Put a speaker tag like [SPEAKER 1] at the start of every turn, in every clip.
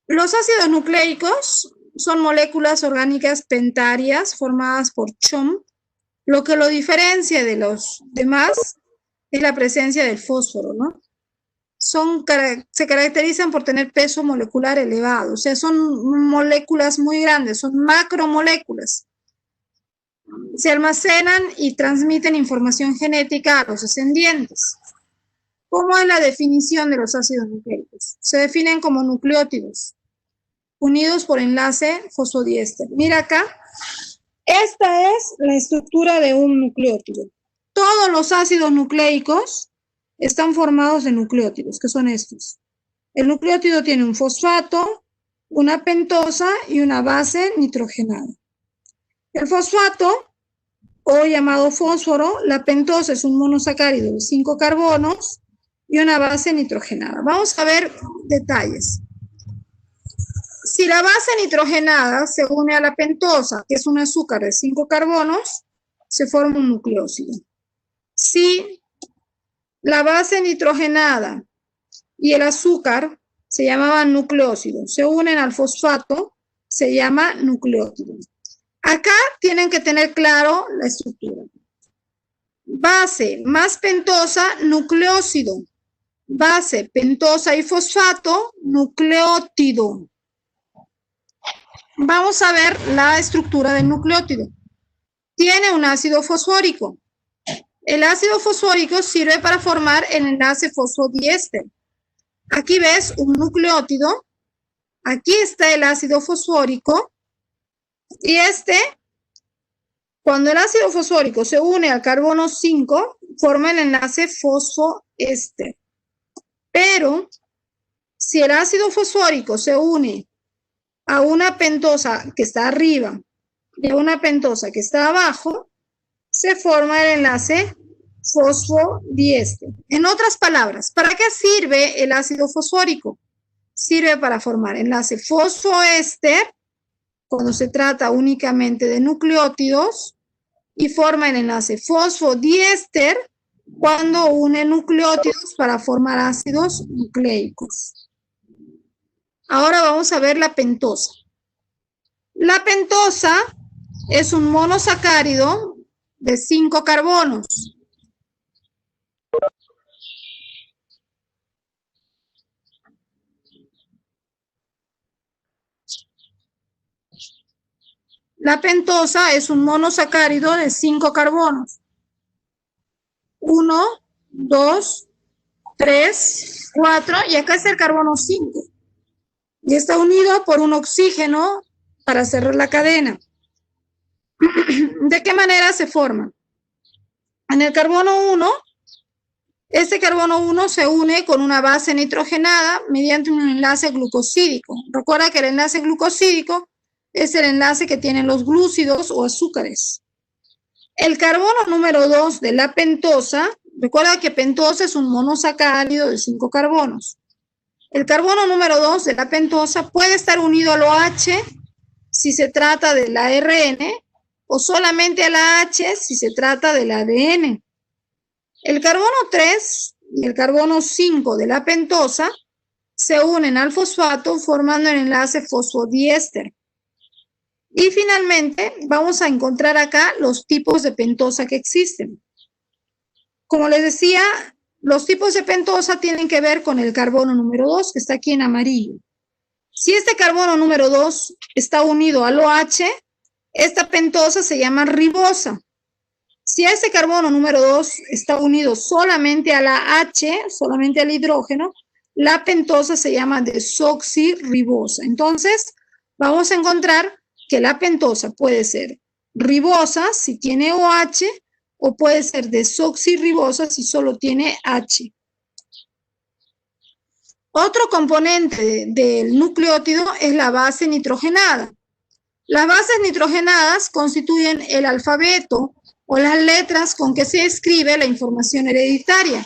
[SPEAKER 1] Los ácidos nucleicos son moléculas orgánicas pentarias formadas por CHOM. Lo que lo diferencia de los demás es la presencia del fósforo, ¿no? Se caracterizan por tener peso molecular elevado, o sea, son moléculas muy grandes, son macromoléculas. Se almacenan y transmiten información genética a los descendientes. ¿Cómo es la definición de los ácidos nucleicos? Se definen como nucleótidos, unidos por enlace fosfodiéster. Mira acá, esta es la estructura de un nucleótido. Todos los ácidos nucleicos están formados de nucleótidos, que son estos. El nucleótido tiene un fosfato, una pentosa y una base nitrogenada. El fosfato, o llamado fósforo, la pentosa es un monosacárido de 5 carbonos y una base nitrogenada. Vamos a ver detalles. Si la base nitrogenada se une a la pentosa, que es un azúcar de 5 carbonos, se forma un nucleósido. Si la base nitrogenada y el azúcar se llamaban nucleósidos, se unen al fosfato, se llama nucleótido. Acá tienen que tener claro la estructura. Base más pentosa, nucleósido. Base, pentosa y fosfato, nucleótido. Vamos a ver la estructura del nucleótido. Tiene un ácido fosfórico. El ácido fosfórico sirve para formar el enlace fosfodiéster. Aquí ves un nucleótido. Aquí está el ácido fosfórico. Y cuando el ácido fosfórico se une al carbono 5, forma el enlace fosfoéster. Pero si el ácido fosfórico se une a una pentosa que está arriba y a una pentosa que está abajo, se forma el enlace fosfodiéster. En otras palabras, ¿para qué sirve el ácido fosfórico? Sirve para formar enlace fosfoéster cuando se trata únicamente de nucleótidos y forma el enlace fosfodiéster cuando une nucleótidos para formar ácidos nucleicos. Ahora vamos a ver la pentosa. La pentosa es un monosacárido de 5 carbonos. La pentosa es un monosacárido de 5 carbonos. 1, 2, 3, 4 y acá está el carbono 5. Y está unido por un oxígeno para cerrar la cadena. ¿De qué manera se forma? En el carbono 1, este carbono 1 se une con una base nitrogenada mediante un enlace glucosídico. Recuerda que el enlace glucosídico es el enlace que tienen los glúcidos o azúcares. El carbono número 2 de la pentosa, recuerda que pentosa es un monosacárido de 5 carbonos. El carbono número 2 de la pentosa puede estar unido al OH si se trata del ARN o solamente a la H si se trata del ADN. El carbono 3 y el carbono 5 de la pentosa se unen al fosfato formando el enlace fosfodiéster. Y finalmente vamos a encontrar acá los tipos de pentosa que existen. Como les decía, los tipos de pentosa tienen que ver con el carbono número 2, que está aquí en amarillo. Si este carbono número 2 está unido al OH, esta pentosa se llama ribosa. Si ese carbono número 2 está unido solamente a la H, solamente al hidrógeno, la pentosa se llama desoxirribosa. Entonces, vamos a encontrar que la pentosa puede ser ribosa si tiene OH o puede ser desoxirribosa si solo tiene H. Otro componente del nucleótido es la base nitrogenada. Las bases nitrogenadas constituyen el alfabeto o las letras con que se escribe la información hereditaria.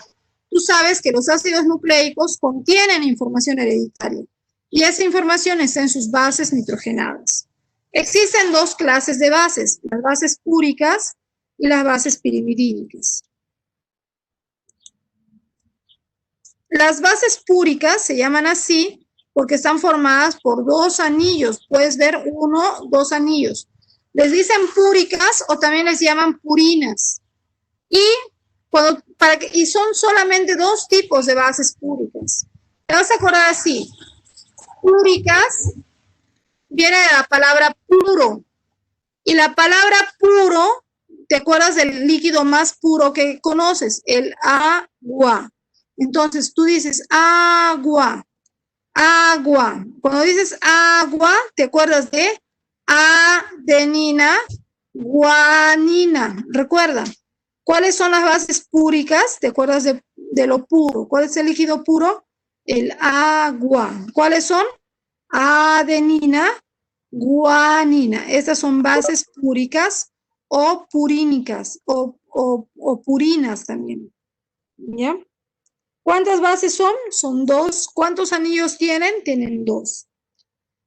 [SPEAKER 1] Tú sabes que los ácidos nucleicos contienen información hereditaria y esa información está en sus bases nitrogenadas. Existen dos clases de bases, las bases púricas y las bases pirimirídicas. Las bases púricas se llaman así porque están formadas por dos anillos. Puedes ver uno, dos anillos. Les dicen púricas o también les llaman purinas. Y, y son solamente dos tipos de bases púricas. Te vas a acordar así. Púricas viene de la palabra puro. Y la palabra puro, ¿te acuerdas del líquido más puro que conoces? El agua. Entonces tú dices agua, agua. Cuando dices agua, ¿te acuerdas de adenina, guanina? Recuerda, ¿cuáles son las bases púricas? ¿Te acuerdas de lo puro? ¿Cuál es el líquido puro? El agua. ¿Cuáles son? Adenina, guanina. Estas son bases púricas o purínicas o purinas también. ¿Ya? ¿Cuántas bases son? Son dos. ¿Cuántos anillos tienen? Tienen dos.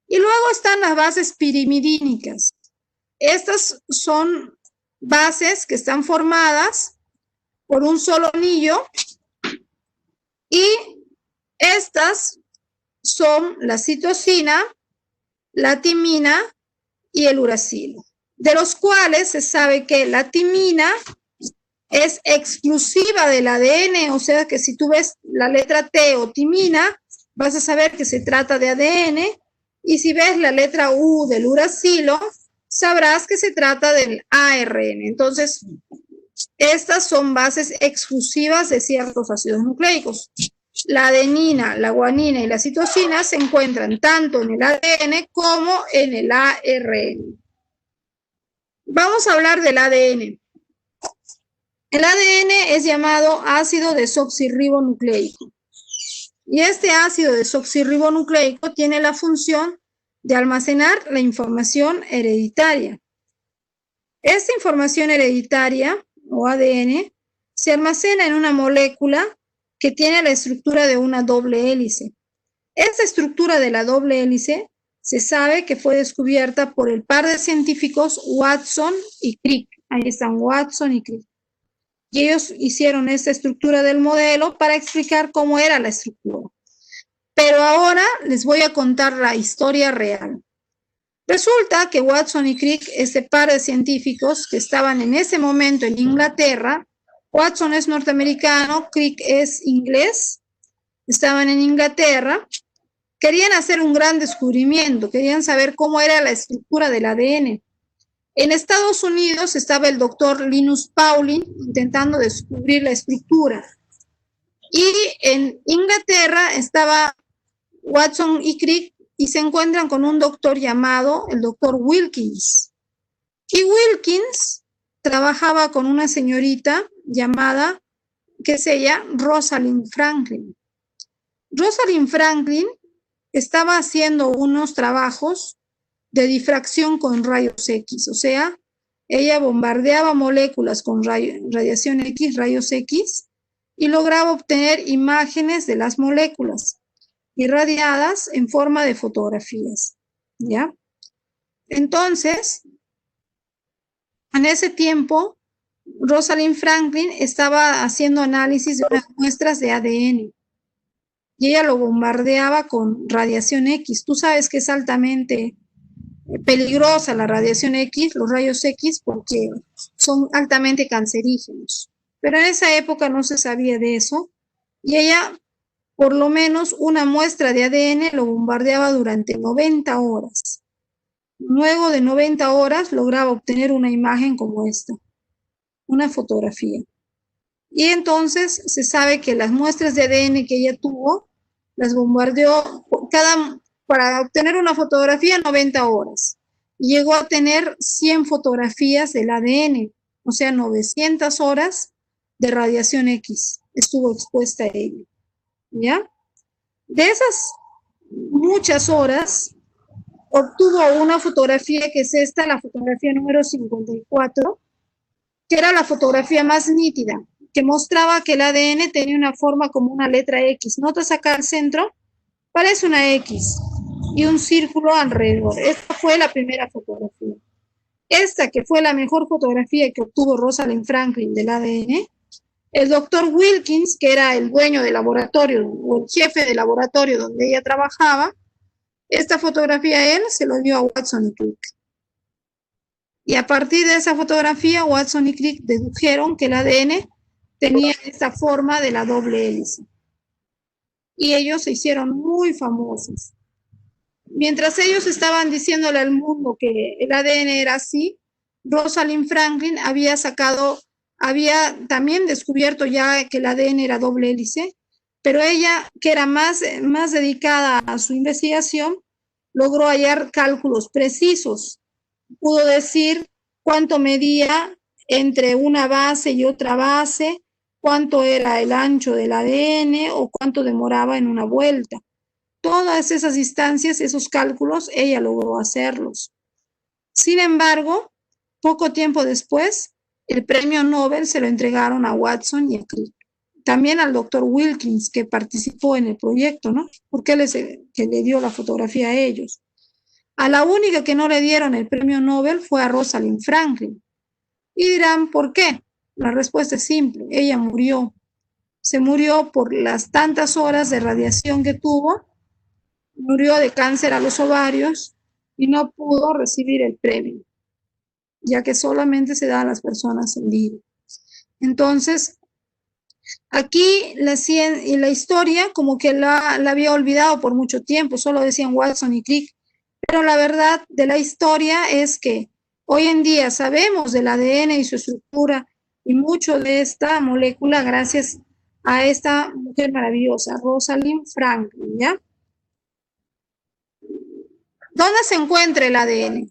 [SPEAKER 1] Y luego están las bases pirimidínicas. Estas son bases que están formadas por un solo anillo y estas son la citosina, la timina y el uracilo, de los cuales se sabe que la timina es exclusiva del ADN, o sea que si tú ves la letra T o timina, vas a saber que se trata de ADN, y si ves la letra U del uracilo, sabrás que se trata del ARN. Entonces, estas son bases exclusivas de ciertos ácidos nucleicos. La adenina, la guanina y la citosina se encuentran tanto en el ADN como en el ARN. Vamos a hablar del ADN. El ADN es llamado ácido desoxirribonucleico. Y este ácido desoxirribonucleico tiene la función de almacenar la información hereditaria. Esta información hereditaria, o ADN, se almacena en una molécula que tiene la estructura de una doble hélice. Esta estructura de la doble hélice se sabe que fue descubierta por el par de científicos Watson y Crick. Ahí están Watson y Crick. Y ellos hicieron esta estructura del modelo para explicar cómo era la estructura. Pero ahora les voy a contar la historia real. Resulta que Watson y Crick, este par de científicos que estaban en ese momento en Inglaterra, Watson es norteamericano, Crick es inglés, estaban en Inglaterra, querían hacer un gran descubrimiento, querían saber cómo era la estructura del ADN. En Estados Unidos estaba el doctor Linus Pauling intentando descubrir la estructura. Y en Inglaterra estaba Watson y Crick y se encuentran con un doctor llamado el doctor Wilkins. Y Wilkins trabajaba con una señorita llamada, que es ella, Rosalind Franklin. Rosalind Franklin estaba haciendo unos trabajos de difracción con rayos X, o sea, ella bombardeaba moléculas con radiación X, rayos X, y lograba obtener imágenes de las moléculas irradiadas en forma de fotografías, ¿ya? Entonces, en ese tiempo, Rosalind Franklin estaba haciendo análisis de unas muestras de ADN y ella lo bombardeaba con radiación X. Tú sabes que es altamente peligrosa la radiación X, los rayos X, porque son altamente cancerígenos. Pero en esa época no se sabía de eso y ella, por lo menos una muestra de ADN lo bombardeaba durante 90 horas. Luego de 90 horas lograba obtener una imagen como esta, una fotografía. Y entonces se sabe que las muestras de ADN que ella tuvo, las bombardeó para obtener una fotografía 90 horas. Y llegó a tener 100 fotografías del ADN, o sea, 900 horas de radiación X estuvo expuesta a ella. ¿Ya? De esas muchas horas, obtuvo una fotografía que es esta, la fotografía número 54, que era la fotografía más nítida, que mostraba que el ADN tenía una forma como una letra X. ¿Notas acá al centro? Parece una X y un círculo alrededor. Esta fue la primera fotografía. Esta, que fue la mejor fotografía que obtuvo Rosalind Franklin del ADN, El doctor Wilkins, que era el dueño del laboratorio o el jefe del laboratorio donde ella trabajaba, esta fotografía él se lo dio a Watson y Crick. Y a partir de esa fotografía, Watson y Crick dedujeron que el ADN tenía esta forma de la doble hélice. Y ellos se hicieron muy famosos. Mientras ellos estaban diciéndole al mundo que el ADN era así, Rosalind Franklin había también descubierto ya que el ADN era doble hélice, pero ella, que era más dedicada a su investigación, logró hallar cálculos precisos. Pudo decir cuánto medía entre una base y otra base, cuánto era el ancho del ADN o cuánto demoraba en una vuelta. Todas esas distancias, esos cálculos, ella logró hacerlos. Sin embargo, poco tiempo después, el premio Nobel se lo entregaron a Watson y a Crick. También al doctor Wilkins, que participó en el proyecto, ¿no? Porque él es el que le dio la fotografía a ellos. A la única que no le dieron el premio Nobel fue a Rosalind Franklin. Y dirán, ¿por qué? La respuesta es simple, ella murió. Se murió por las tantas horas de radiación que tuvo, murió de cáncer a los ovarios y no pudo recibir el premio, ya que solamente se da a las personas en vida. Entonces, aquí la historia como que la había olvidado por mucho tiempo, solo decían Watson y Crick, pero la verdad de la historia es que hoy en día sabemos del ADN y su estructura y mucho de esta molécula gracias a esta mujer maravillosa, Rosalind Franklin, ¿ya? ¿Dónde se encuentra el ADN?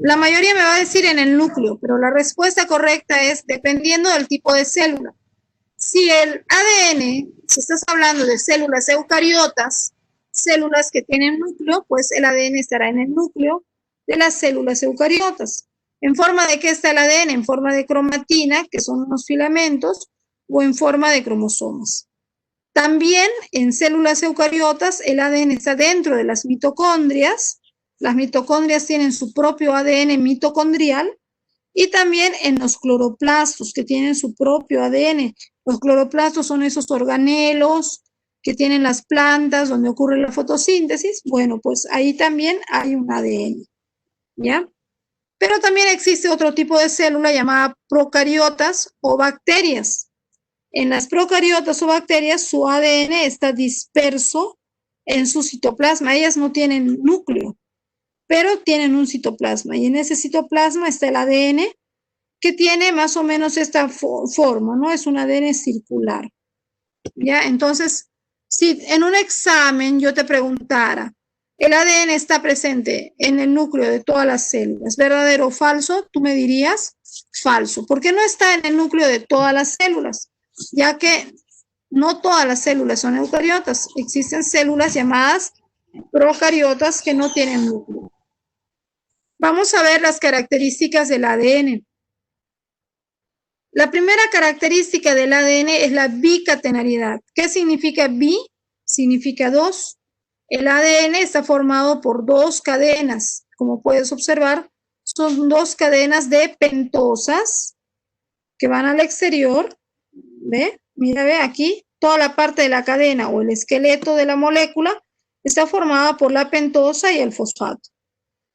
[SPEAKER 1] La mayoría me va a decir en el núcleo, pero la respuesta correcta es dependiendo del tipo de célula. Si el ADN, si estás hablando de células eucariotas, células que tienen núcleo, pues el ADN estará en el núcleo de las células eucariotas. ¿En forma de qué está el ADN? En forma de cromatina, que son unos filamentos, o en forma de cromosomas. También en células eucariotas el ADN está dentro de las mitocondrias. Las mitocondrias tienen su propio ADN mitocondrial y también en los cloroplastos que tienen su propio ADN. Los cloroplastos son esos organelos que tienen las plantas donde ocurre la fotosíntesis. Bueno, pues ahí también hay un ADN, ¿ya? Pero también existe otro tipo de célula llamada procariotas o bacterias. En las procariotas o bacterias su ADN está disperso en su citoplasma. Ellas no tienen núcleo, pero tienen un citoplasma. Y en ese citoplasma está el ADN que tiene más o menos esta forma, ¿no? Es un ADN circular. ¿Ya? Entonces, si en un examen yo te preguntara, el ADN está presente en el núcleo de todas las células, ¿verdadero o falso? Tú me dirías falso. ¿Por qué no está en el núcleo de todas las células? Ya que no todas las células son eucariotas. Existen células llamadas procariotas que no tienen núcleo. Vamos a ver las características del ADN. La primera característica del ADN es la bicatenariedad. ¿Qué significa bi? Significa dos. El ADN está formado por dos cadenas. Como puedes observar, son dos cadenas de pentosas que van al exterior. ¿Ve? Mira, ve aquí, toda la parte de la cadena o el esqueleto de la molécula está formada por la pentosa y el fosfato.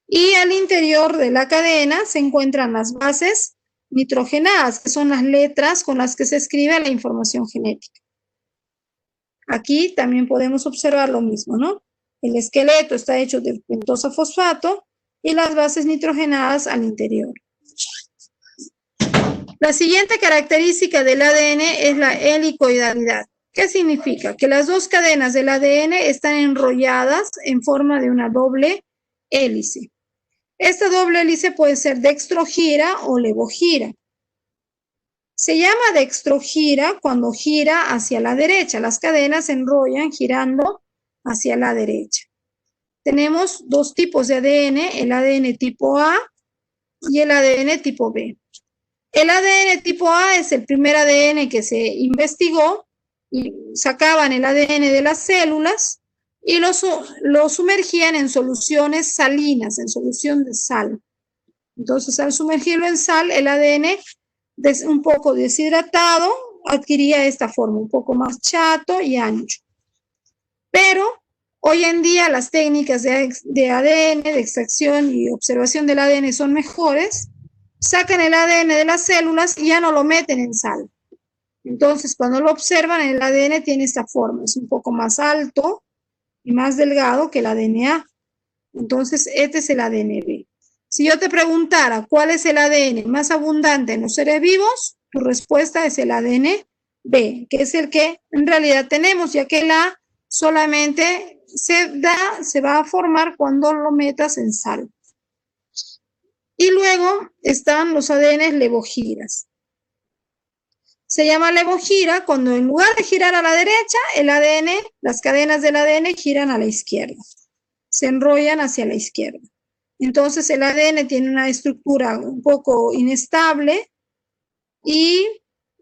[SPEAKER 1] Y al interior de la cadena se encuentran las bases nitrogenadas, que son las letras con las que se escribe la información genética. Aquí también podemos observar lo mismo, ¿no? El esqueleto está hecho de pentosa fosfato y las bases nitrogenadas al interior. La siguiente característica del ADN es la helicoidalidad. ¿Qué significa? Que las dos cadenas del ADN están enrolladas en forma de una doble hélice. Esta doble hélice puede ser dextrogira o levogira. Se llama dextrogira cuando gira hacia la derecha. Las cadenas se enrollan girando hacia la derecha. Tenemos dos tipos de ADN, el ADN tipo A y el ADN tipo B. El ADN tipo A es el primer ADN que se investigó y sacaban el ADN de las células y lo sumergían en soluciones salinas, en solución de sal. Entonces, al sumergirlo en sal, el ADN un poco deshidratado, adquiría esta forma, un poco más chato y ancho. Pero hoy en día las técnicas de ADN, de extracción y observación del ADN son mejores. Sacan el ADN de las células y ya no lo meten en sal. Entonces, cuando lo observan, el ADN tiene esta forma, es un poco más alto y más delgado que el ADN A. Entonces, este es el ADN B. Si yo te preguntara cuál es el ADN más abundante en los seres vivos, tu respuesta es el ADN B, que es el que en realidad tenemos, ya que el A solamente se va a formar cuando lo metas en sal. Y luego están los ADN levogiras. Se llama levogira cuando en lugar de girar a la derecha, el ADN, las cadenas del ADN giran a la izquierda. Se enrollan hacia la izquierda. Entonces el ADN tiene una estructura un poco inestable y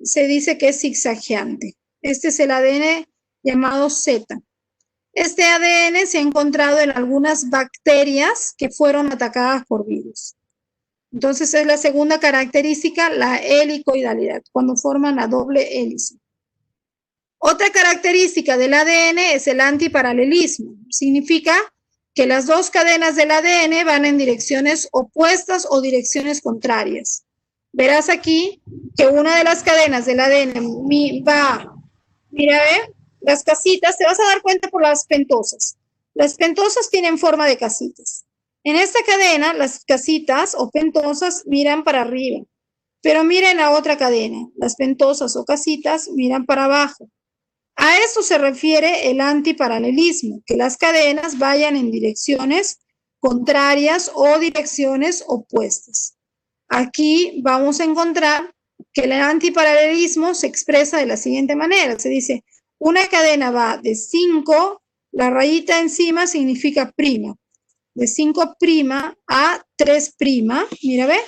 [SPEAKER 1] se dice que es zigzagueante. Este es el ADN llamado Z. Este ADN se ha encontrado en algunas bacterias que fueron atacadas por virus. Entonces es la segunda característica, la helicoidalidad, cuando forman la doble hélice. Otra característica del ADN es el antiparalelismo. Significa que las dos cadenas del ADN van en direcciones opuestas o direcciones contrarias. Verás aquí que una de las cadenas del ADN va, mira, las casitas, te vas a dar cuenta por las pentosas. Las pentosas tienen forma de casitas. En esta cadena, las casitas o pentosas miran para arriba, pero miren la otra cadena. Las pentosas o casitas miran para abajo. A esto se refiere el antiparalelismo, que las cadenas vayan en direcciones contrarias o direcciones opuestas. Aquí vamos a encontrar que el antiparalelismo se expresa de la siguiente manera. Se dice, una cadena va de 5, la rayita encima significa prima. De 5' a 3', mira, ve.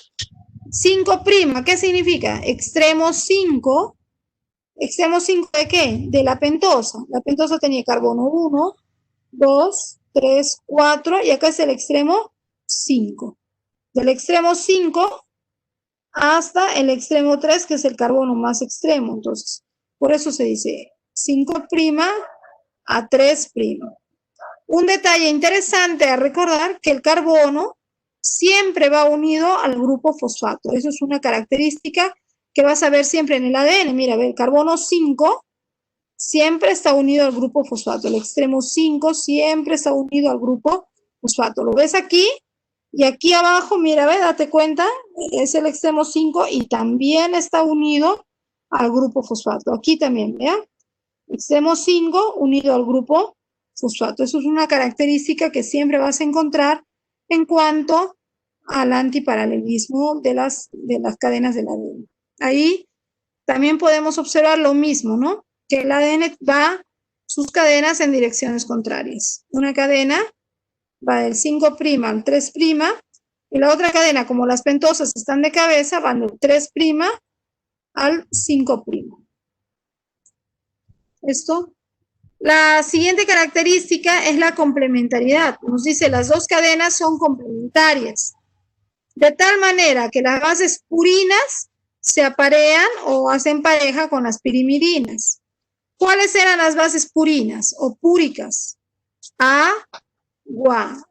[SPEAKER 1] 5', ¿qué significa? Extremo 5. ¿Extremo 5 de qué? De la pentosa. La pentosa tenía carbono 1, 2, 3, 4 y acá es el extremo 5. Del extremo 5 hasta el extremo 3, que es el carbono más extremo. Entonces, por eso se dice 5' a 3'. Un detalle interesante a recordar que el carbono siempre va unido al grupo fosfato. Eso es una característica que vas a ver siempre en el ADN. Mira, el carbono 5 siempre está unido al grupo fosfato. El extremo 5 siempre está unido al grupo fosfato. ¿Lo ves aquí? Y aquí abajo, mira, date cuenta, es el extremo 5 y también está unido al grupo fosfato. Aquí también, ¿vea? Extremo 5 unido al grupo fosfato. Eso es una característica que siempre vas a encontrar en cuanto al antiparalelismo de las cadenas del ADN. Ahí también podemos observar lo mismo, ¿no? Que el ADN va sus cadenas en direcciones contrarias. Una cadena va del 5' al 3' y la otra cadena, como las pentosas están de cabeza, van del 3' al 5'. Esto. La siguiente característica es la complementariedad. Nos dice las dos cadenas son complementarias, de tal manera que las bases purinas se aparean o hacen pareja con las pirimidines. ¿Cuáles eran las bases purinas o púricas?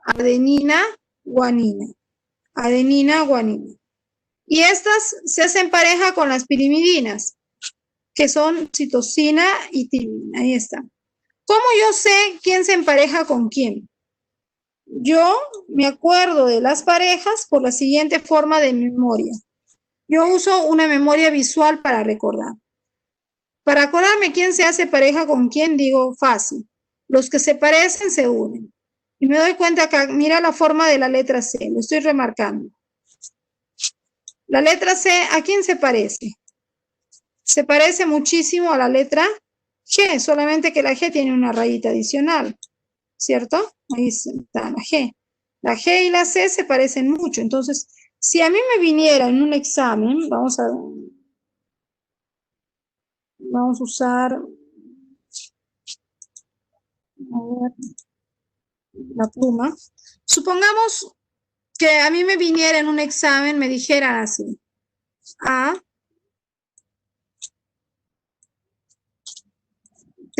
[SPEAKER 1] Adenina, guanina. Adenina, guanina. Y estas se hacen pareja con las pirimidinas, que son citosina y timina. Ahí está. ¿Cómo yo sé quién se empareja con quién? Yo me acuerdo de las parejas por la siguiente forma de memoria. Yo uso una memoria visual para recordar. Para acordarme quién se hace pareja con quién, digo fácil. Los que se parecen se unen. Y me doy cuenta que mira la forma de la letra C, lo estoy remarcando. La letra C, ¿a quién se parece? Se parece muchísimo a la letra G, solamente que la G tiene una rayita adicional, ¿cierto? Ahí está la G. La G y la C se parecen mucho. Entonces, si a mí me viniera en un examen, vamos a usar la pluma. Supongamos que a mí me viniera en un examen, me dijera así, A,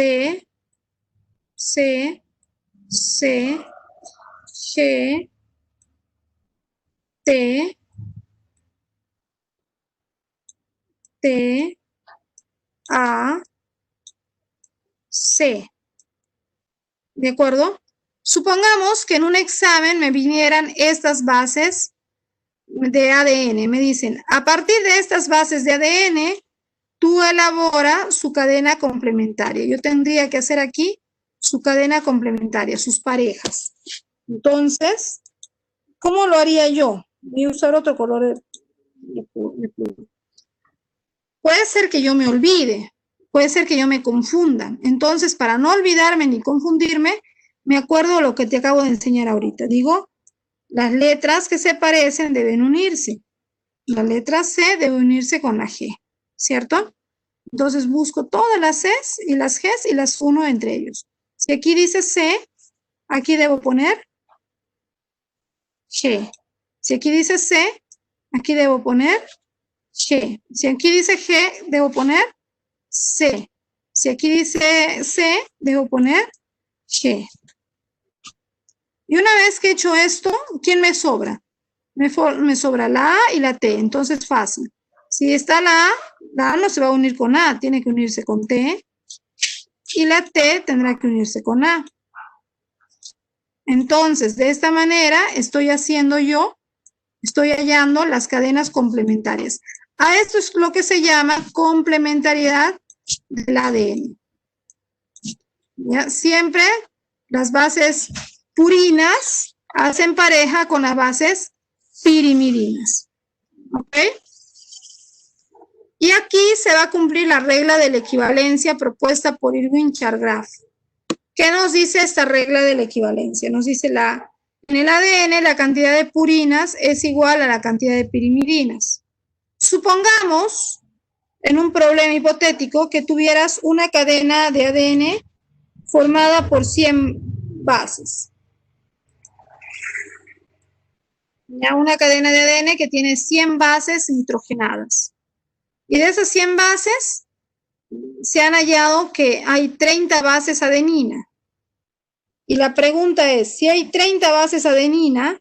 [SPEAKER 1] C, C, C, G, T, T, A, C. ¿De acuerdo? Supongamos que en un examen me vinieran estas bases de ADN. Me dicen, a partir de estas bases de ADN, tú elabora su cadena complementaria. Yo tendría que hacer aquí su cadena complementaria, sus parejas. Entonces, ¿cómo lo haría yo? Voy a usar otro color de pluma. Puede ser que yo me olvide, puede ser que yo me confunda. Entonces, para no olvidarme ni confundirme, me acuerdo de lo que te acabo de enseñar ahorita. Digo, las letras que se parecen deben unirse. La letra C debe unirse con la G, ¿cierto? Entonces busco todas las Cs y las Gs y las uno entre ellos. Si aquí dice C, aquí debo poner G. Si aquí dice C, aquí debo poner G. Si aquí dice G, debo poner C. Si aquí dice C, debo poner G. Y una vez que he hecho esto, ¿quién me sobra? Me sobra la A y la T, entonces fácil. Si está la A no se va a unir con A, tiene que unirse con T. Y la T tendrá que unirse con A. Entonces, de esta manera estoy hallando las cadenas complementarias. A esto es lo que se llama complementariedad del ADN. ¿Ya? Siempre las bases purinas hacen pareja con las bases pirimidinas. ¿Ok? Y aquí se va a cumplir la regla de la equivalencia propuesta por Irwin Chargraf. ¿Qué nos dice esta regla de la equivalencia? Nos dice en el ADN la cantidad de purinas es igual a la cantidad de pirimidinas. Supongamos, en un problema hipotético, que tuvieras una cadena de ADN formada por 100 bases. Ya una cadena de ADN que tiene 100 bases nitrogenadas. Y de esas 100 bases, se han hallado que hay 30 bases adenina. Y la pregunta es, si hay 30 bases adenina,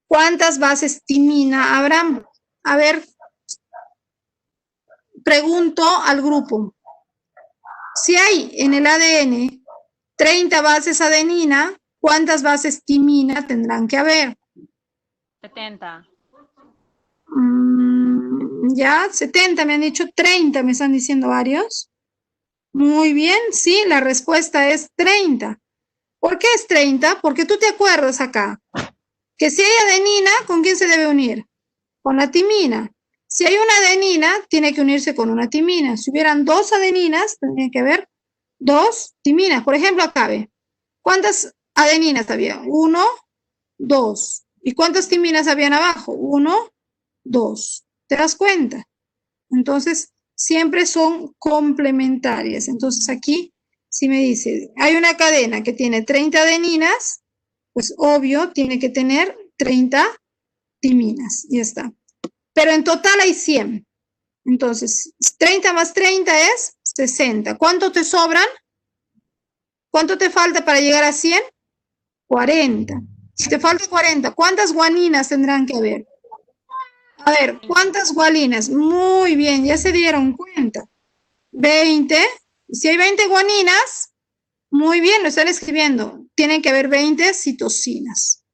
[SPEAKER 1] ¿cuántas bases timina habrá? A ver, pregunto al grupo. Si hay en el ADN 30 bases adenina, ¿cuántas bases timina tendrán que haber?
[SPEAKER 2] 70.
[SPEAKER 1] Ya, 70, me han dicho 30, me están diciendo varios. Muy bien, sí, la respuesta es 30. ¿Por qué es 30? Porque tú te acuerdas acá que si hay adenina, ¿con quién se debe unir? Con la timina. Si hay una adenina, tiene que unirse con una timina. Si hubieran dos adeninas, tendría que haber dos timinas. Por ejemplo, acá ve. ¿Cuántas adeninas había? 1, 2. ¿Y cuántas timinas habían abajo? 1, 2. ¿Te das cuenta? Entonces, siempre son complementarias. Entonces, aquí, si me dice, hay una cadena que tiene 30 adeninas, pues obvio, tiene que tener 30 timinas. Ya está. Pero en total hay 100. Entonces, 30 más 30 es 60. ¿Cuánto te sobran? ¿Cuánto te falta para llegar a 100? 40. Si te falta 40, ¿cuántas guaninas tendrán que haber? A ver, ¿cuántas guaninas? Muy bien, ya se dieron cuenta. 20. Si hay 20 guaninas, muy bien, lo están escribiendo. Tienen que haber 20 citosinas.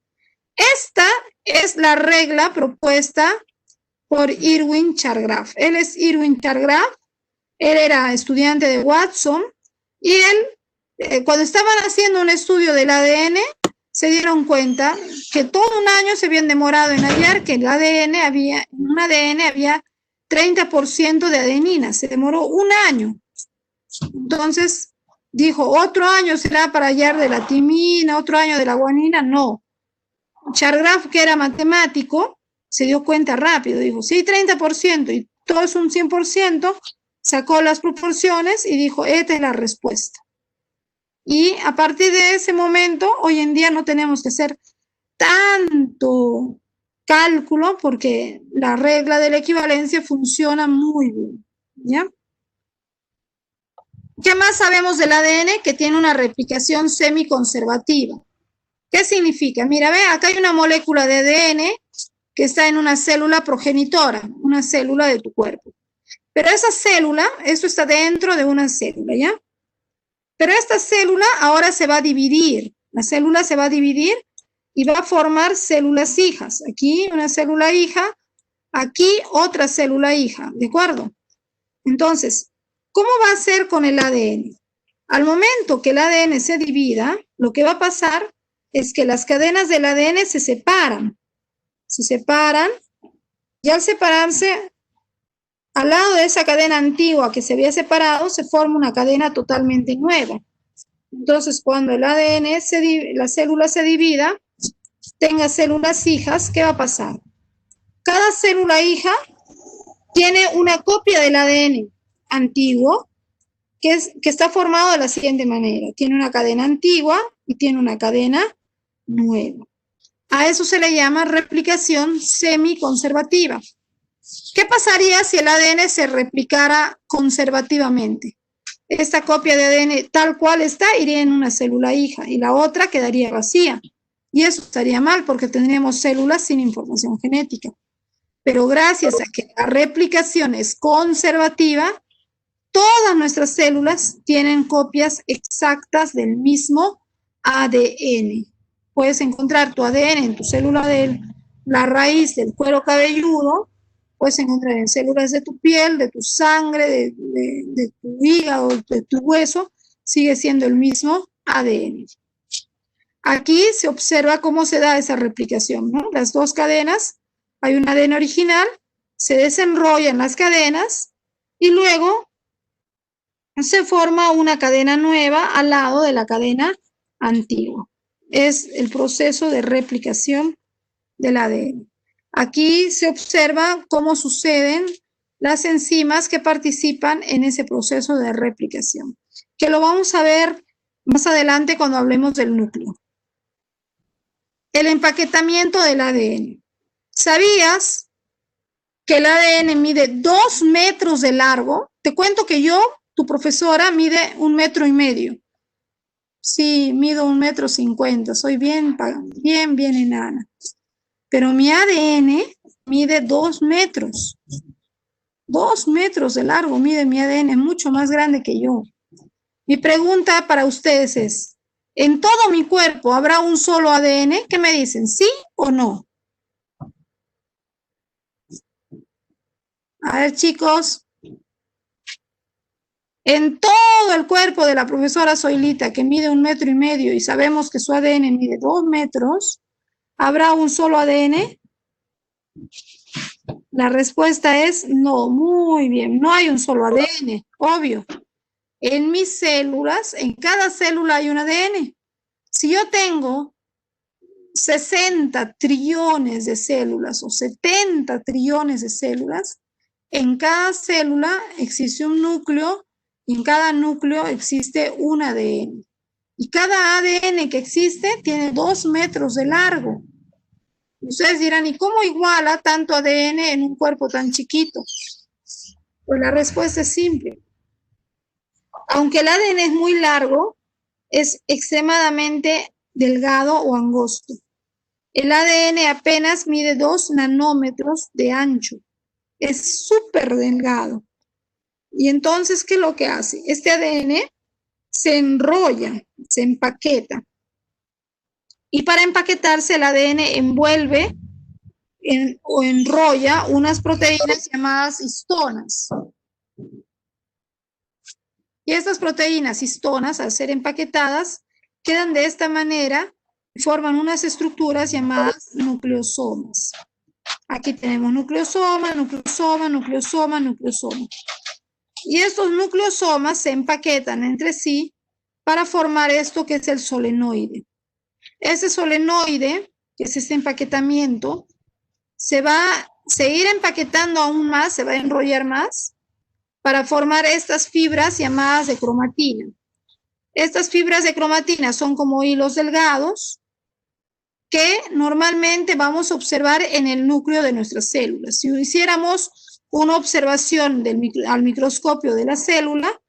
[SPEAKER 1] Esta es la regla propuesta por Irwin Chargraf. Él es Irwin Chargraf. Él era estudiante de Watson y él, cuando estaban haciendo un estudio del ADN, se dieron cuenta que todo un año se habían demorado en hallar que en un ADN había 30% de adenina. Se demoró un año. Entonces dijo, otro año será para hallar de la timina, otro año de la guanina. No. Chargraf, que era matemático, se dio cuenta rápido. Dijo, sí, 30% y todo es un 100%. Sacó las proporciones y dijo, esta es la respuesta. Y a partir de ese momento, hoy en día no tenemos que hacer tanto cálculo porque la regla de la equivalencia funciona muy bien, ¿ya? ¿Qué más sabemos del ADN? Que tiene una replicación semiconservativa. ¿Qué significa? Mira, ve, acá hay una molécula de ADN que está en una célula progenitora, una célula de tu cuerpo. Pero esa célula, eso está dentro de una célula, ¿ya? Pero esta célula ahora se va a dividir. La célula se va a dividir y va a formar células hijas. Aquí una célula hija, aquí otra célula hija, ¿de acuerdo? Entonces, ¿cómo va a ser con el ADN? Al momento que el ADN se divida, lo que va a pasar es que las cadenas del ADN se separan. Se separan y al separarse, al lado de esa cadena antigua que se había separado, se forma una cadena totalmente nueva. Entonces, cuando el ADN, la célula se divida, tenga células hijas, ¿qué va a pasar? Cada célula hija tiene una copia del ADN antiguo que está formado de la siguiente manera. Tiene una cadena antigua y tiene una cadena nueva. A eso se le llama replicación semiconservativa. ¿Qué pasaría si el ADN se replicara conservativamente? Esta copia de ADN tal cual está iría en una célula hija y la otra quedaría vacía. Y eso estaría mal porque tendríamos células sin información genética. Pero gracias a que la replicación es conservativa, todas nuestras células tienen copias exactas del mismo ADN. Puedes encontrar tu ADN en tu célula de la raíz del cuero cabelludo, puedes encontrar en células de tu piel, de tu sangre, de tu hígado, de tu hueso, sigue siendo el mismo ADN. Aquí se observa cómo se da esa replicación, ¿no? Las dos cadenas, hay un ADN original, se desenrollan las cadenas y luego se forma una cadena nueva al lado de la cadena antigua. Es el proceso de replicación del ADN. Aquí se observa cómo suceden las enzimas que participan en ese proceso de replicación, que lo vamos a ver más adelante cuando hablemos del núcleo. El empaquetamiento del ADN. ¿Sabías que el ADN mide 2 metros de largo? Te cuento que yo, tu profesora, mide 1,5 metros. Sí, mido 1,50 metros, soy bien enana. Pero mi ADN mide 2 metros. 2 metros de largo mide mi ADN, mucho más grande que yo. Mi pregunta para ustedes es, ¿en todo mi cuerpo habrá un solo ADN? ¿Qué me dicen? ¿Sí o no? A ver, chicos. En todo el cuerpo de la profesora Zoilita, que mide 1,5 metros y sabemos que su ADN mide 2 metros, ¿habrá un solo ADN? La respuesta es no, muy bien, no hay un solo ADN, obvio. En mis células, en cada célula hay un ADN. Si yo tengo 60 trillones de células o 70 trillones de células, en cada célula existe un núcleo y en cada núcleo existe un ADN. Y cada ADN que existe tiene 2 metros de largo. Ustedes dirán, ¿y cómo iguala tanto ADN en un cuerpo tan chiquito? Pues la respuesta es simple. Aunque el ADN es muy largo, es extremadamente delgado o angosto. El ADN apenas mide 2 nanómetros de ancho. Es súper delgado. Y entonces, ¿qué es lo que hace? Este ADN se enrolla, se empaqueta. Y para empaquetarse el ADN envuelve o enrolla unas proteínas llamadas histonas. Y estas proteínas histonas, al ser empaquetadas, quedan de esta manera y forman unas estructuras llamadas nucleosomas. Aquí tenemos nucleosoma, nucleosoma, nucleosoma, nucleosoma. Y estos nucleosomas se empaquetan entre sí para formar esto que es el solenoide. Ese solenoide, que es este empaquetamiento, se va a seguir empaquetando aún más, se va a enrollar más para formar estas fibras llamadas de cromatina. Estas fibras de cromatina son como hilos delgados que normalmente vamos a observar en el núcleo de nuestras células. Si hiciéramos una observación al microscopio de la célula,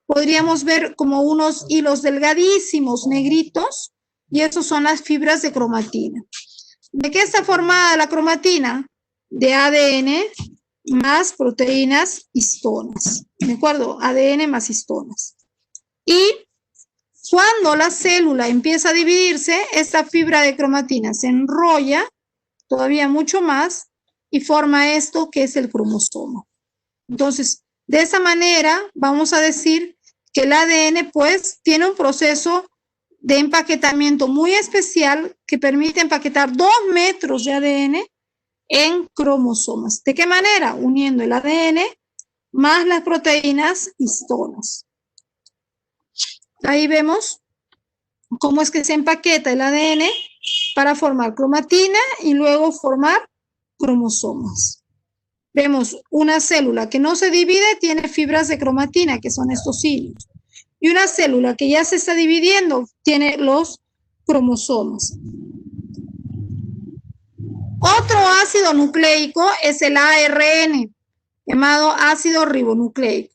[SPEAKER 1] podríamos ver como unos hilos delgadísimos, negritos, y esos son las fibras de cromatina. ¿De qué está formada la cromatina? De ADN más proteínas histonas, ¿de acuerdo? ADN más histonas. Y cuando la célula empieza a dividirse, esta fibra de cromatina se enrolla todavía mucho más y forma esto que es el cromosoma. Entonces, de esa manera vamos a decir que el ADN pues tiene un proceso de empaquetamiento muy especial que permite empaquetar 2 metros de ADN en cromosomas. ¿De qué manera? Uniendo el ADN más las proteínas histonas. Ahí vemos cómo es que se empaqueta el ADN para formar cromatina y luego formar cromosomas. Vemos una célula que no se divide, tiene fibras de cromatina, que son estos hilos. Y una célula que ya se está dividiendo, tiene los cromosomas. Otro ácido nucleico es el ARN, llamado ácido ribonucleico.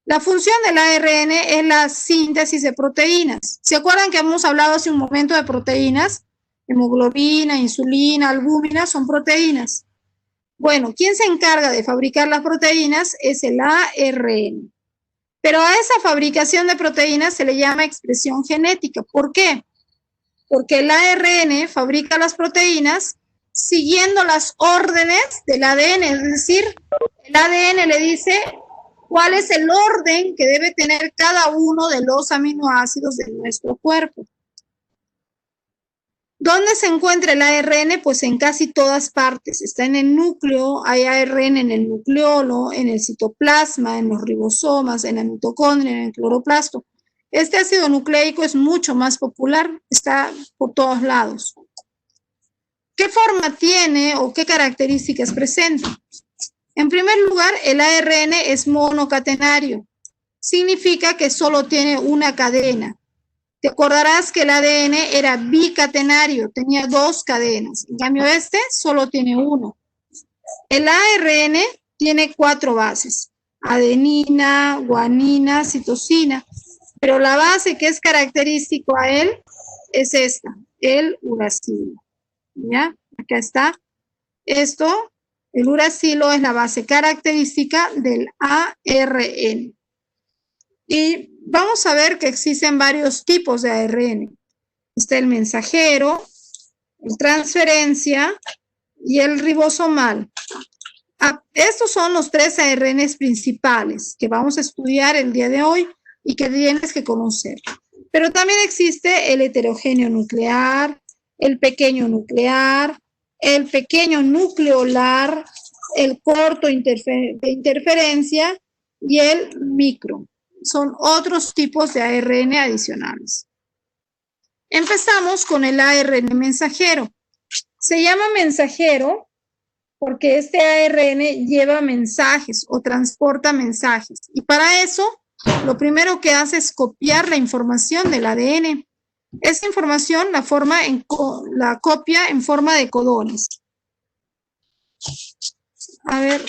[SPEAKER 1] La función del ARN es la síntesis de proteínas. ¿Se acuerdan que hemos hablado hace un momento de proteínas? Hemoglobina, insulina, albúmina, son proteínas. Bueno, quien se encarga de fabricar las proteínas es el ARN. Pero a esa fabricación de proteínas se le llama expresión genética. ¿Por qué? Porque el ARN fabrica las proteínas siguiendo las órdenes del ADN. Es decir, el ADN le dice cuál es el orden que debe tener cada uno de los aminoácidos de nuestro cuerpo. ¿Dónde se encuentra el ARN? Pues en casi todas partes. Está en el núcleo, hay ARN en el nucleolo, en el citoplasma, en los ribosomas, en la mitocondria, en el cloroplasto. Este ácido nucleico es mucho más popular, está por todos lados. ¿Qué forma tiene o qué características presenta? En primer lugar, el ARN es monocatenario. Significa que solo tiene una cadena. Te acordarás que el ADN era bicatenario, tenía 2 cadenas. En cambio, este solo tiene 1. El ARN tiene 4 bases: adenina, guanina, citosina. Pero la base que es característico a él es esta, el uracilo. ¿Ya? Acá está. Esto, el uracilo, es la base característica del ARN. Y vamos a ver que existen varios tipos de ARN. Está el mensajero, el transferencia y el ribosomal. Estos son los 3 ARNs principales que vamos a estudiar el día de hoy y que tienes que conocer. Pero también existe el heterogéneo nuclear, el pequeño nuclear, el pequeño nucleolar, el corto de interferencia y el micro. Son otros tipos de ARN adicionales. Empezamos con el ARN mensajero. Se llama mensajero porque este ARN lleva mensajes o transporta mensajes. Y para eso, lo primero que hace es copiar la información del ADN. Esa información la copia en forma de codones. A ver,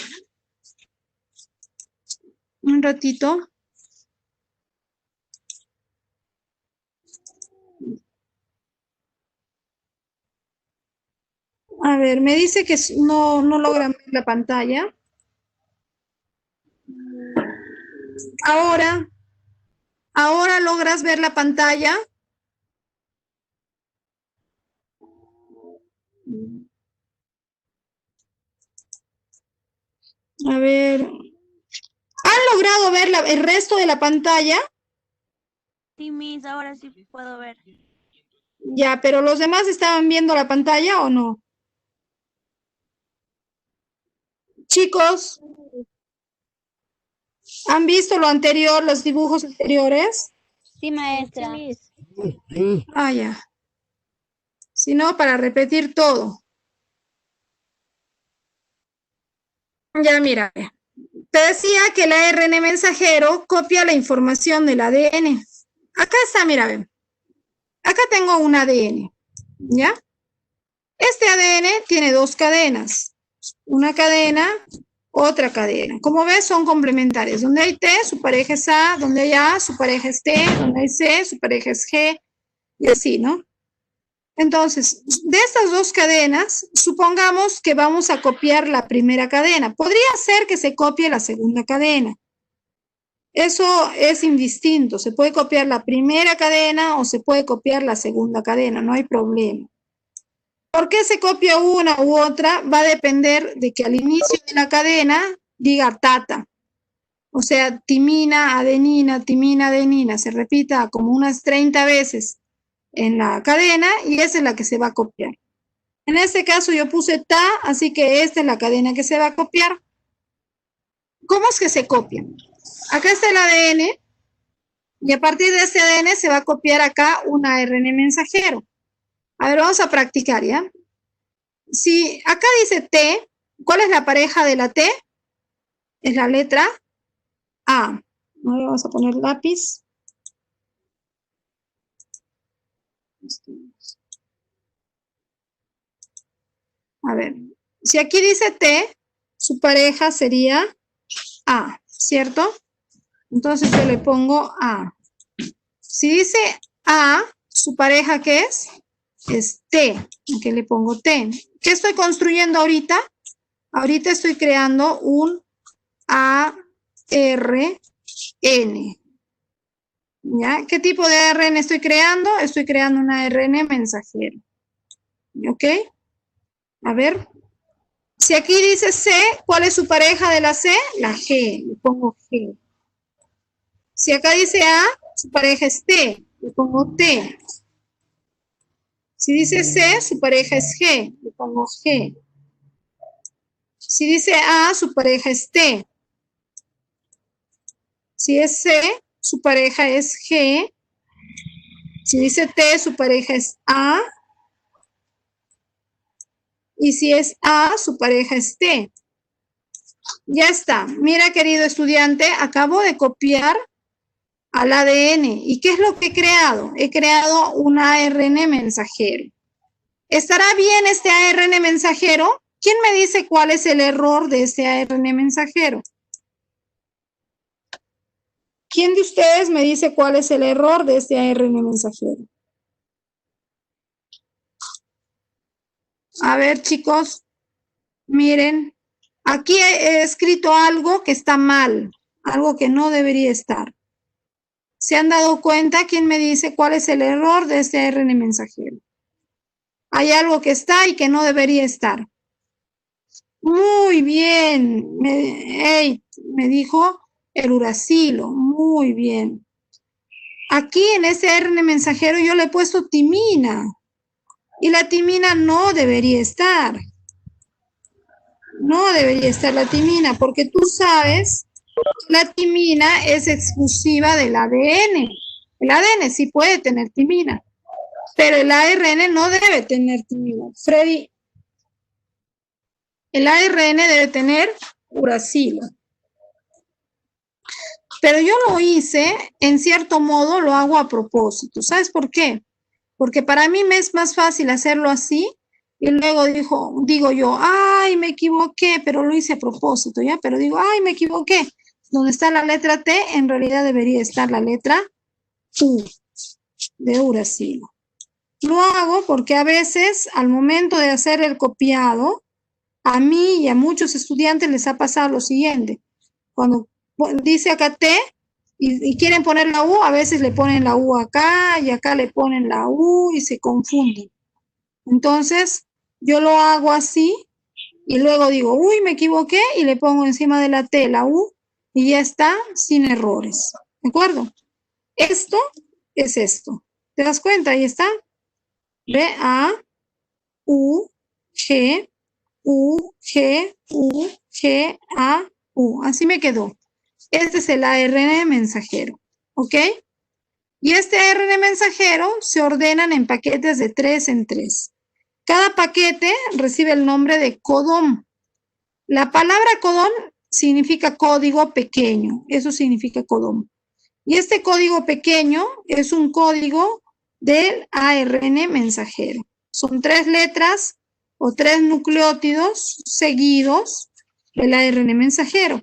[SPEAKER 1] un ratito. A ver, me dice que no logran ver la pantalla. Ahora logras ver la pantalla. A ver, ¿han logrado ver el resto de la pantalla?
[SPEAKER 3] Sí, Miss, ahora sí puedo ver.
[SPEAKER 1] Ya, pero ¿los demás estaban viendo la pantalla o no? Chicos, ¿han visto lo anterior, los dibujos anteriores?
[SPEAKER 3] Sí, maestra.
[SPEAKER 1] Ah, ya. Si no, para repetir todo. Ya, mira. Te decía que el ARN mensajero copia la información del ADN. Acá está, mira, ven. Acá tengo un ADN, ¿ya? Este ADN tiene 2 cadenas. Una cadena otra cadena. Como ves, son complementarias. Donde hay T, su pareja es A, donde hay A, su pareja es T, donde hay C, su pareja es G, y así, ¿no? Entonces, de estas dos cadenas, supongamos que vamos a copiar la primera cadena. Podría ser que se copie la segunda cadena. Eso es indistinto. Se puede copiar la primera cadena o se puede copiar la segunda cadena. No hay problema. ¿Por qué se copia una u otra? Va a depender de que al inicio de la cadena diga tata. O sea, timina, adenina, se repita como unas 30 veces en la cadena y esa es la que se va a copiar. En este caso yo puse ta, así que esta es la cadena que se va a copiar. ¿Cómo es que se copia? Acá está el ADN y a partir de este ADN se va a copiar acá un ARN mensajero. A ver, vamos a practicar, ¿ya? Si acá dice T, ¿cuál es la pareja de la T? Es la letra A. Ahora vamos a poner lápiz. A ver, si aquí dice T, su pareja sería A, ¿cierto? Entonces yo le pongo A. Si dice A, su pareja, ¿qué es? Es T. Aquí le pongo T. ¿Qué estoy construyendo ahorita? Ahorita estoy creando un ARN. ¿Ya? ¿Qué tipo de ARN estoy creando? Estoy creando un ARN mensajero. ¿Ok? A ver. Si aquí dice C, ¿cuál es su pareja de la C? La G. Le pongo G. Si acá dice A, su pareja es T. Le pongo T. Si dice C, su pareja es G. Le pongo G. Si dice A, su pareja es T. Si es C, su pareja es G. Si dice T, su pareja es A. Y si es A, su pareja es T. Ya está. Mira, querido estudiante, acabo de copiar al ADN. ¿Y qué es lo que he creado? He creado un ARN mensajero. ¿Estará bien este ARN mensajero? ¿Quién me dice cuál es el error de este ARN mensajero? ¿Quién de ustedes me dice cuál es el error de este ARN mensajero? A ver, chicos, miren, aquí he escrito algo que está mal, algo que no debería estar. ¿Se han dado cuenta? ¿Quién me dice cuál es el error de este ARN mensajero? Hay algo que está y que no debería estar. Muy bien, me dijo el uracilo, muy bien. Aquí en este ARN mensajero yo le he puesto timina y la timina no debería estar. No debería estar la timina porque tú sabes que la timina es exclusiva del ADN. El ADN sí puede tener timina, pero el ARN no debe tener timina. Freddy, el ARN debe tener uracilo. Pero yo lo hice, en cierto modo, lo hago a propósito. ¿Sabes por qué? Porque para mí me es más fácil hacerlo así y luego digo yo, ay, me equivoqué, pero lo hice a propósito, ¿ya? Pero digo, ay, me equivoqué. Donde está la letra T, en realidad debería estar la letra U, de uracilo. Lo hago porque a veces, al momento de hacer el copiado, a mí y a muchos estudiantes les ha pasado lo siguiente. Cuando dice acá T y quieren poner la U, a veces le ponen la U acá y acá le ponen la U y se confunden. Entonces, yo lo hago así y luego digo, uy, me equivoqué y le pongo encima de la T la U y ya está sin errores. ¿De acuerdo? Esto es esto. ¿Te das cuenta? Ahí está. B, A, U, G, U, G, U, G, A, U. Así me quedó. Este es el ARN mensajero, ¿ok? Y este ARN mensajero se ordenan en paquetes de 3 en 3. Cada paquete recibe el nombre de codón. La palabra codón significa código pequeño, eso significa codón. Y este código pequeño es un código del ARN mensajero. Son 3 letras o 3 nucleótidos seguidos el ARN mensajero.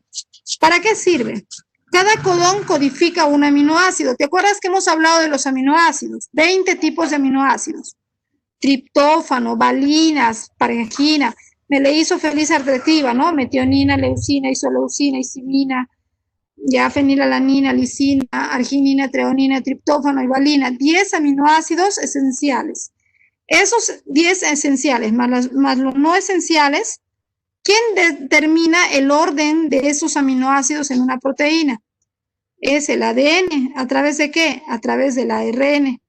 [SPEAKER 1] ¿Para qué sirve? Cada codón codifica un aminoácido. ¿Te acuerdas que hemos hablado de los aminoácidos? 20 tipos de aminoácidos. Triptófano, valinas, parengina. Me le hizo feliz artretiva, ¿no? Metionina, leucina, isoleucina, isimina, ya fenilalanina, lisina, arginina, treonina, triptófano y valina. 10 aminoácidos esenciales. Esos 10 esenciales más los no esenciales, ¿quién determina el orden de esos aminoácidos en una proteína? Es el ADN. ¿A través de qué? A través del ARN.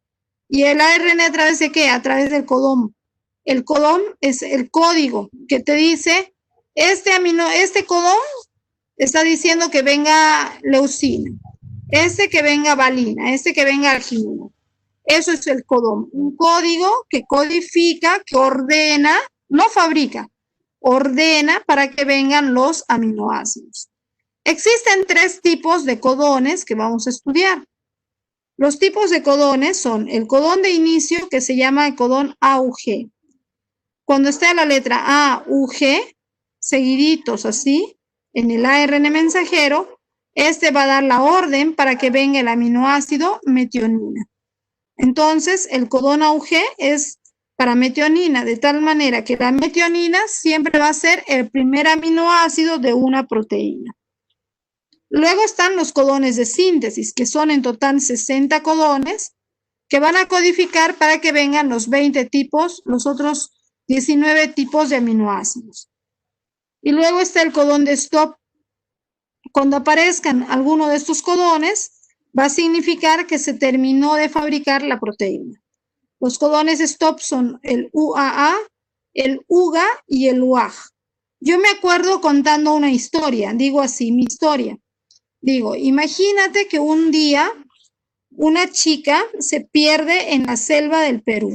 [SPEAKER 1] ¿Y el ARN a través de qué? A través del codón. El codón es el código que te dice, este codón está diciendo que venga leucina, que venga valina, que venga arginina. Eso es el codón, un código que codifica, que ordena, no fabrica, ordena para que vengan los aminoácidos. Existen 3 tipos de codones que vamos a estudiar. Los tipos de codones son el codón de inicio, que se llama el codón AUG. Cuando está la letra A, U, G, seguiditos así, en el ARN mensajero, este va a dar la orden para que venga el aminoácido metionina. Entonces, el codón AUG es para metionina, de tal manera que la metionina siempre va a ser el primer aminoácido de una proteína. Luego están los codones de síntesis, que son en total 60 codones, que van a codificar para que vengan los 20 tipos, los otros 19 tipos de aminoácidos. Y luego está el codón de stop. Cuando aparezcan alguno de estos codones, va a significar que se terminó de fabricar la proteína. Los codones stop son el UAA, el UGA y el UAG. Yo me acuerdo contando una historia, digo así, mi historia. Digo, imagínate que un día una chica se pierde en la selva del Perú.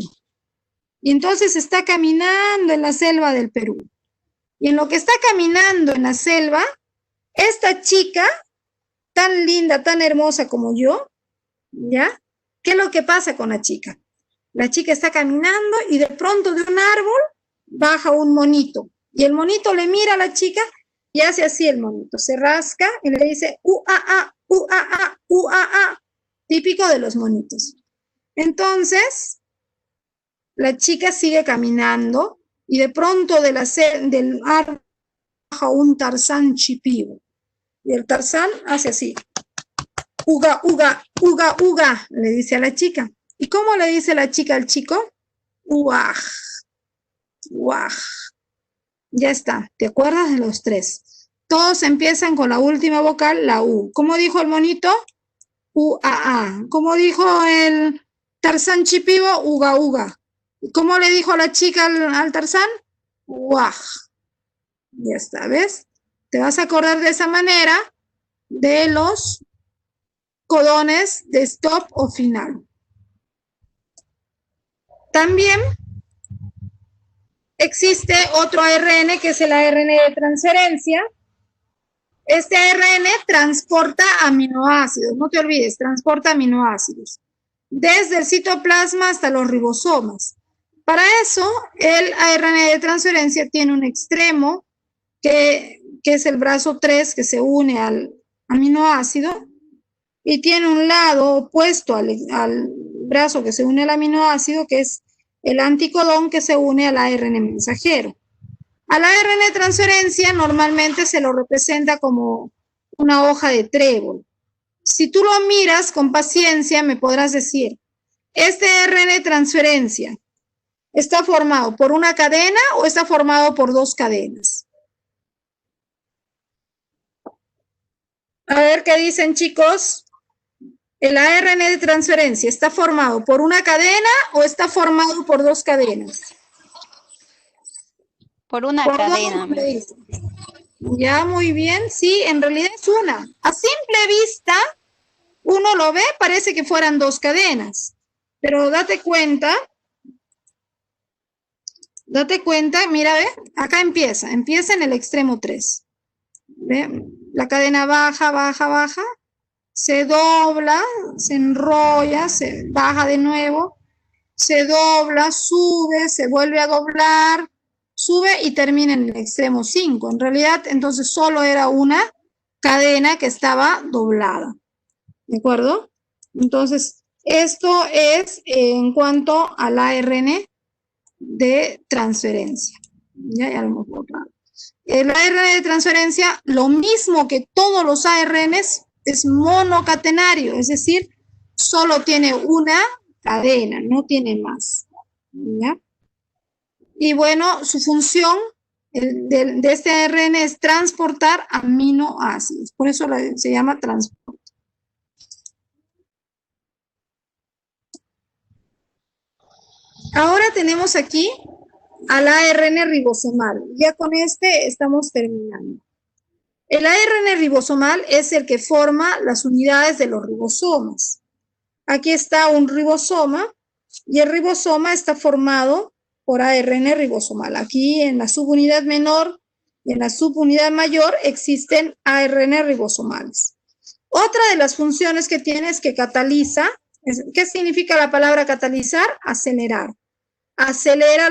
[SPEAKER 1] Y entonces está caminando en la selva del Perú. Y en lo que está caminando en la selva, esta chica, tan linda, tan hermosa como yo, ¿ya? ¿Qué es lo que pasa con la chica? La chica está caminando y de pronto de un árbol baja un monito. Y el monito le mira a la chica y hace así el monito. Se rasca y le dice, uaa, uaa, uaa. Típico de los monitos. Entonces, la chica sigue caminando y de pronto del árbol baja un tarzán chipío. Y el tarzán hace así. Uga, uga, uga, uga, le dice a la chica. ¿Y cómo le dice la chica al chico? Uaj, uaj. Ya está, ¿te acuerdas de los 3? Todos empiezan con la última vocal, la U. ¿Cómo dijo el monito? U-A-A. ¿Cómo dijo el tarzán chipivo? Uga, uga. ¿Cómo le dijo la chica al tarzán? Uaj. Ya está, ¿ves? Te vas a acordar de esa manera de los codones de stop o final. También existe otro ARN que es el ARN de transferencia. Este ARN transporta aminoácidos, no te olvides, transporta aminoácidos desde el citoplasma hasta los ribosomas. Para eso, el ARN de transferencia tiene un extremo que es el brazo 3 que se une al aminoácido y tiene un lado opuesto al brazo que se une al aminoácido, que es el anticodón que se une al ARN mensajero. Al ARN de transferencia normalmente se lo representa como una hoja de trébol. Si tú lo miras con paciencia, me podrás decir, ¿este ARN de transferencia está formado por una cadena o está formado por 2 cadenas? A ver qué dicen, chicos. ¿El ARN de transferencia está formado por una cadena o está formado por 2 cadenas?
[SPEAKER 3] Por una cadena.
[SPEAKER 1] Ya, muy bien. Sí, en realidad es una. A simple vista, uno lo ve, parece que fueran 2 cadenas. Pero date cuenta, mira, ve, acá empieza en el extremo 3. ¿Ve? La cadena baja, baja, baja. Se dobla, se enrolla, se baja de nuevo, se dobla, sube, se vuelve a doblar, sube y termina en el extremo 5. En realidad, entonces solo era una cadena que estaba doblada. ¿De acuerdo? Entonces, esto es en cuanto al ARN de transferencia. Ya lo hemos borrado. El ARN de transferencia, lo mismo que todos los ARNs, es monocatenario, es decir, solo tiene una cadena, no tiene más. ¿Ya? Y bueno, su función de este ARN es transportar aminoácidos, por eso se llama transporte. Ahora tenemos aquí al ARN ribosomal. Ya con este estamos terminando. El ARN ribosomal es el que forma las unidades de los ribosomas. Aquí está un ribosoma y el ribosoma está formado por ARN ribosomal. Aquí en la subunidad menor y en la subunidad mayor existen ARN ribosomales. Otra de las funciones que tiene es que cataliza. ¿Qué significa la palabra catalizar? Acelerar. Acelera